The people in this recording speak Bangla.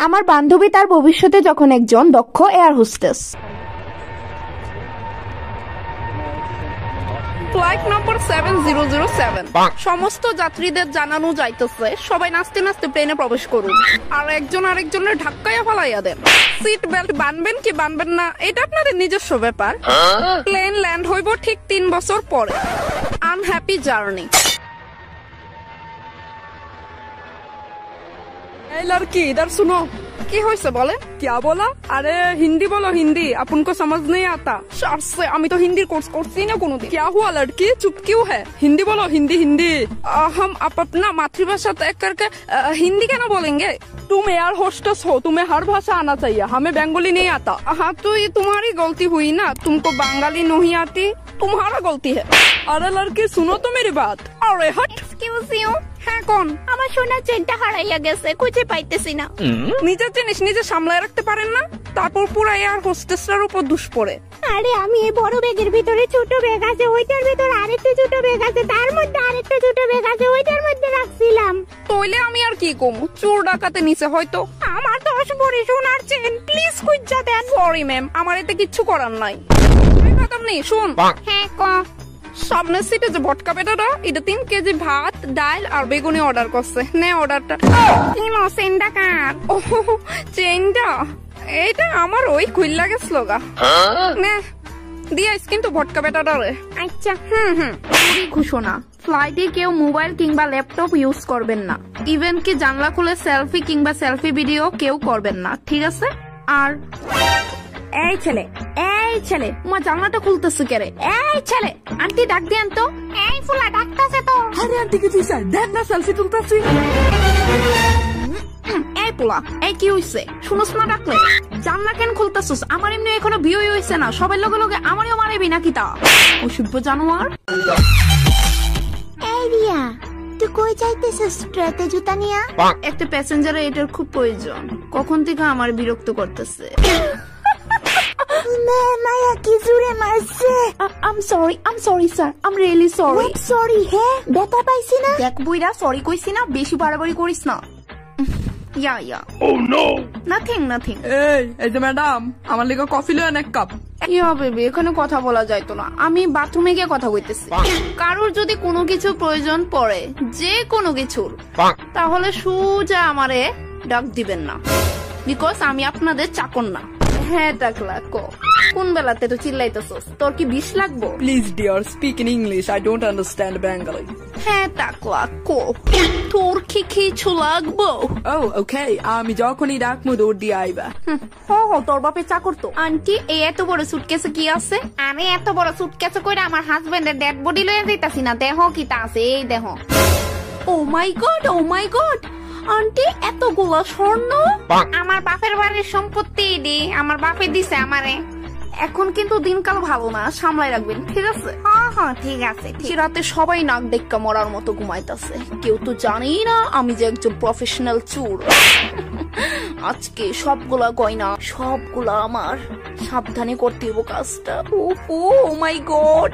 আমার বান্ধবী তার ভবিষ্যতে যখন একজন দক্ষ এয়ার হোস্টেস। ফ্লাইট নম্বর 7007 সমস্ত যাত্রীদের জানানো যাইতেছে সবাই নাচতে নাচতে প্লেনে প্রবেশ করুন আর একজন আরেকজনের ধাক্কায় ফালাইয়া দেন। সিট বেল্ট বানবেন কি বানবেন না এটা আপনাদের নিজস্ব ব্যাপার। প্লেন ল্যান্ড হইব ঠিক 3 বছর পরে। Unhappy journey. এই লড়কি इधर सुनो। কি হয়েছে বলে? क्या बोला? अरे हिंदी बोलो हिंदी, अपन को समझ नहीं आता। से আমি তো হিন্দির কোর্স করছি না কোনোদিন। क्या हुआ लड़की, चुप क्यों है? हिंदी बोलो हिंदी हिंदी। हम अपना मातृभाषा तय करके हिंदी क्या ना बोलेंगे? तुम एयर होस्टेस हो, तुम्हें हर भाषा आना चाहिए, हमें बंगाली नहीं आता। हाँ तो ये तुम्हारी गलती हुई ना, तुमको बंगाली नहीं आती, तुम्हारा गलती है। अरे लड़की सुनो तो मेरी बात। अरे हट। Excuse you. হ্যাঁ কোন? আমার সোনার চেনটা হারাইয়া গেছে, খুঁজে পাইতেছি না। নিজের জিনিস নিজে সামলায় রাখতে পারেন না, তারপর পুরো এয়ার হোস্টেসের উপর দোষ পড়ে। আরে আমি এই বড় ব্যাগের ভিতরে ছোট ব্যাগ আছে, ওইটার ভিতরে আরেকটা ছোট ব্যাগ আছে, তার মধ্যে আরেকটা ছোট ব্যাগ আছে, ওইটার মধ্যে রাখছিলাম। তইলে আমি আর কি কমু, চোর ডাকাতে নিচে হয়তো। আমার 10 ভরি সোনার চেন, প্লিজ খুঁজা দেন। সরি ম্যাম, আমার এতে কিচ্ছু করার নাই। কথা নেই, শুন। হ্যাঁ ক। সামনের সিটে যে ভটকা বেটাটা, এটা 3 কেজি ভাত, ডাল আর বেগুনি অর্ডার করছে। নে অর্ডারটা। কি চেনটা কার? ও চেনটা এইটা আমার ওই খুইল্লা গেছিল গা। নে দিয়াইস কিন্তু ভটকা বেটাটারে। আচ্ছা। পুরি ঘোষণা, ফ্লাইটে কেউ মোবাইল কিংবা ল্যাপটপ ইউজ করবেন না। ইভেন কি জানলা খুলে সেলফি কিংবা সেলফি ভিডিও কেউ করবেন না, ঠিক আছে? আর এই ছেলে মা জানলাটা খুলতেছে কে রে? এই ছেলে, আন্টি ডাক দেন তো। এই ফুলা ডাকতাছে তো। আরে আন্টি কি তুই স্যার দেখ না সেলফি তুলতাছি। এই পোলা, এই কি হইছে? শুনোস না ডাকলে? জানলা কেন খুলতাছস? আমার এমনি এখনো বিয়ে হইছে না, সবার লগে লগে আমারও মারাবি নাকি তা? অসভ্য জানোয়ার। এই রিয়া, তুই কই যাইতেছিস ট্রেতে জুতা নিয়া? একটা প্যাসেঞ্জারে এটার খুব প্রয়োজন, কখন থেকে আমার বিরক্ত করতেছে। মায়া কি জোরে মারছে। I'm sorry sir, I'm really sorry. What sorry? হে ব্যথা পাইছি না? দেখ বুইরা, সরি কইছি না, বেশি বাড়াবাড়ি করিস না। ইয়া Oh no! Nothing. এই যে ম্যাডাম, আমার লিগে কফি লয়েন এক কাপ। ইয়া বেবি, এখানে কথা বলা যাইতো না, আমি বাথরুমে গিয়ে কথা কইতেছি। কারোর যদি কোনো কিছু প্রয়োজন পড়ে, যে কোনো কিছুর, তাহলে সোজা আমারে ডাক দিবেন না, বিকজ আমি আপনাদের চাকর না। হ্যাঁ টাকলা কো, কোন বেলাতে তো চিল্লাইতেছস? তোর কি বিষ লাগবো? Please deer, speak in English, I don't understand Bengali. হ্যাঁ টাকলা কো, তোর কি কিছু লাগবো? ও ওকে, আমি যখনই ডাকমু দৌড় দিয়ে আইবা। তোর বাপে চাকর তো। আন্টি, এই এত বড় সুটকেসে কি আছে? আমি এত বড় সুটকেসে কইরা আমার হাজবেন্ডের ডেড বডি লয়ে যাইতাছি না, দেহ কি তা আছে, এই দেহ। ও মাই গড, আন্টি এতগুলা স্বর্ণ? আমার বাপের বাড়ির সম্পত্তি দি, আমার বাপে দিছে আমারে। এখন কিন্তু দিনকাল ভালো না, সামলাই রাখবেন, ঠিক আছে? হ্যাঁ ঠিক আছে। রাতে সবাই নাক দেখা মরার মতো ঘুমাইতেছে, কেউ তো জানেই না আমি যে একজন প্রফেশনাল চোর। আজকে সবগুলা গয়না, সবগুলা আমার, সাবধানে করতে হইব কাজটা। ও মাই গড।